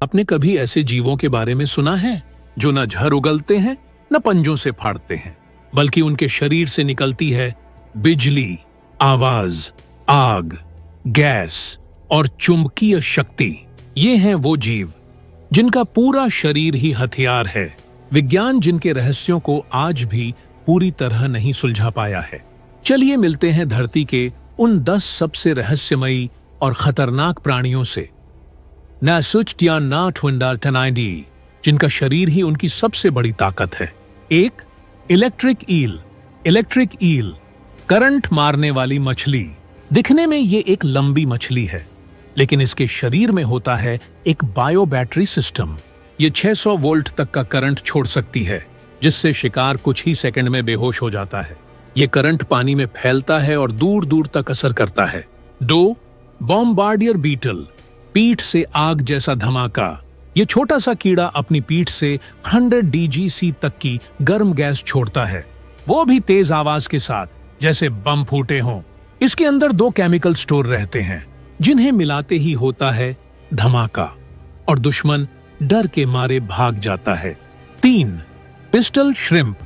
आपने कभी ऐसे जीवों के बारे में सुना है जो न झर उगलते हैं न पंजों से फाड़ते हैं, बल्कि उनके शरीर से निकलती है बिजली, आवाज, आग, गैस और चुंबकीय शक्ति। ये हैं वो जीव जिनका पूरा शरीर ही हथियार है। विज्ञान जिनके रहस्यों को आज भी पूरी तरह नहीं सुलझा पाया है। चलिए मिलते हैं धरती के उन 10 सबसे रहस्यमयी और खतरनाक प्राणियों से। नासुचटियानाटविंडाल्टनाइडी, जिनका शरीर ही उनकी सबसे बड़ी ताकत है। 1. Electric eel. Electric eel current मारने वाली मछली। दिखने में ये एक लंबी मछली है, लेकिन इसके शरीर में होता है एक बायो बैटरी सिस्टम। ये 600 वोल्ट तक का करंट छोड़ सकती है, जिससे शिकार कुछ ही सेकंड में बेहोश हो जाता है। ये करंट पानी में फैलता है और दूर दूर तक असर करता है। 2. Bombardier beetle. पीठ से आग जैसा धमाका। ये छोटा सा कीड़ा अपनी पीठ से 100 DGC तक की गर्म गैस छोड़ता है, वो भी तेज आवाज के साथ, जैसे बम फूटे हों। इसके अंदर 2 केमिकल स्टोर रहते हैं, जिन्हें मिलाते ही होता है धमाका और दुश्मन डर के मारे भाग जाता है। 3. Pistol shrimp.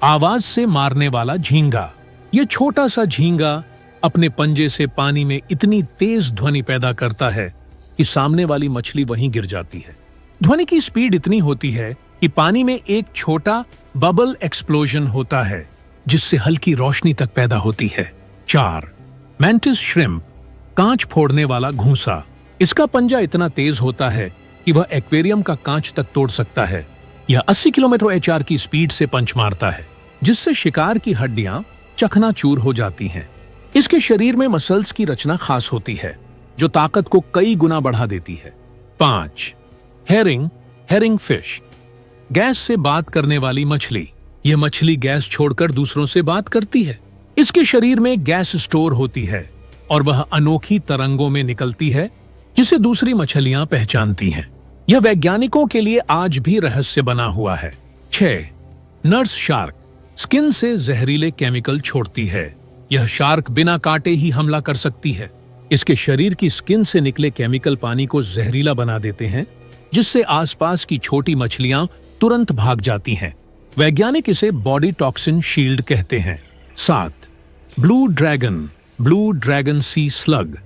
आवाज से मारने वाला झींगा। ये छोटा सा झींगा अपने पंजे से पानी में इतनी तेज ध्वनि पैदा करता है कि सामने वाली मछली वहीं गिर जाती है। ध्वनि की स्पीड इतनी होती है कि पानी में एक छोटा बबल एक्सप्लोजन होता है, जिससे हल्की रोशनी तक पैदा होती है। 4. Mantis shrimp. कांच फोड़ने वाला घूंसा। इसका पंजा इतना तेज होता है कि वह एक्वेरियम का कांच तक तोड़ सकता है। यह 80 किलोमीटर/h की स्पीड से पंच मारता है, जिससे शिकार की हड्डियां चकनाचूर हो जाती हैं। इसके शरीर में मसल्स की रचना खास होती है, जो ताकत को कई गुना बढ़ा देती है। 5. Herring fish. गैस से बात करने वाली मछली। यह मछली गैस छोड़कर दूसरों से बात करती है। इसके शरीर में गैस स्टोर होती है और वह अनोखी तरंगों में निकलती है, जिसे दूसरी मछलियां पहचानती हैं। यह वैज्ञानिकों के लिए आज भी रहस्य बना हुआ है। 6. Nurse shark. स्किन से जहरीले केमिकल छोड़ती है। यह शार्क बिना काटे ही हमला कर सकती है। इसके शरीर की स्किन से निकले केमिकल पानी को जहरीला बना देते हैं, जिससे आसपास की छोटी मछलियां तुरंत भाग जाती हैं। वैज्ञानिक इसे बॉडी टॉक्सिन शील्ड कहते हैं। 7. ब्लू ड्रैगन सी स्लग।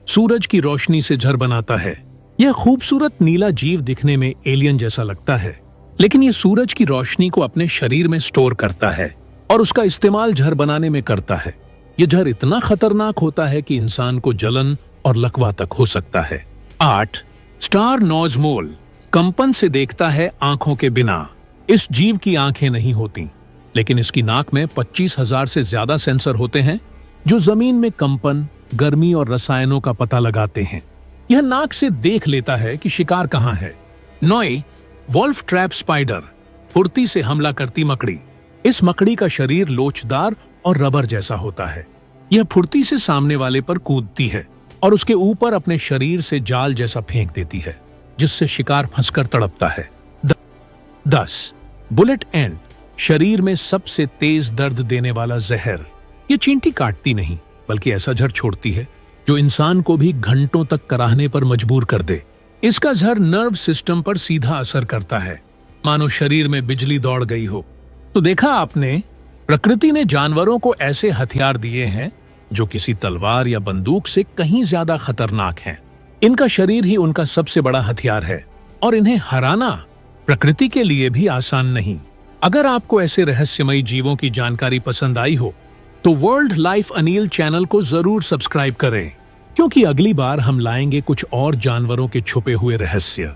सूरज की रोशनी से झर बनाता है। यह खूबसूरत नीला जीव दिखने में एलियन जैसा लगता है, लेकिन यह सूरज की रोशनी को अपने शरीर में स्टोर करता है और उसका इस्तेमाल झर बनाने में करता है। यह झर इतना खतरनाक होता है कि इंसान को जलन और लकवा तक हो सकता है। 8. स्टार नोज मोल। कंपन से देखता है आंखों के बिना। इस जीव की आंखें नहीं होती, लेकिन इसकी नाक में 25,000 से ज्यादा सेंसर होते हैं, जो जमीन में कंपन, गर्मी और रसायनों का पता लगाते हैं। यह नाक से देख लेता है कि शिकार कहां है। 9. Wolf trap spider. फुर्ती से हमला करती मकड़ी। इस मकड़ी का शरीर लोचदार और रबर जैसा होता है। यह फुर्ती से सामने वाले पर कूदती है और उसके ऊपर अपने शरीर से जाल जैसा फेंक देती है, जिससे शिकार फंसकर तड़पता है। 10. बुलेट एंट। शरीर में सबसे तेज दर्द देने वाला जहर। यह चींटी काटती नहीं, बल्कि ऐसा जहर छोड़ती है जो इंसान को भी घंटों तक कराहने पर मजबूर कर दे। इसका जहर नर्व सिस्टम पर सीधा असर करता है, मानो शरीर में बिजली दौड़ गई हो। तो देखा आपने, प्रकृति ने जानवरों को ऐसे हथियार दिए हैं जो किसी तलवार या बंदूक से कहीं ज्यादा खतरनाक हैं। इनका शरीर ही उनका सबसे बड़ा हथियार है और इन्हें हराना प्रकृति के लिए भी आसान नहीं। अगर आपको ऐसे रहस्यमयी जीवों की जानकारी पसंद आई हो तो वर्ल्ड लाइफ अनिल चैनल को जरूर सब्सक्राइब करें, क्योंकि अगली बार हम लाएंगे कुछ और जानवरों के छुपे हुए रहस्य।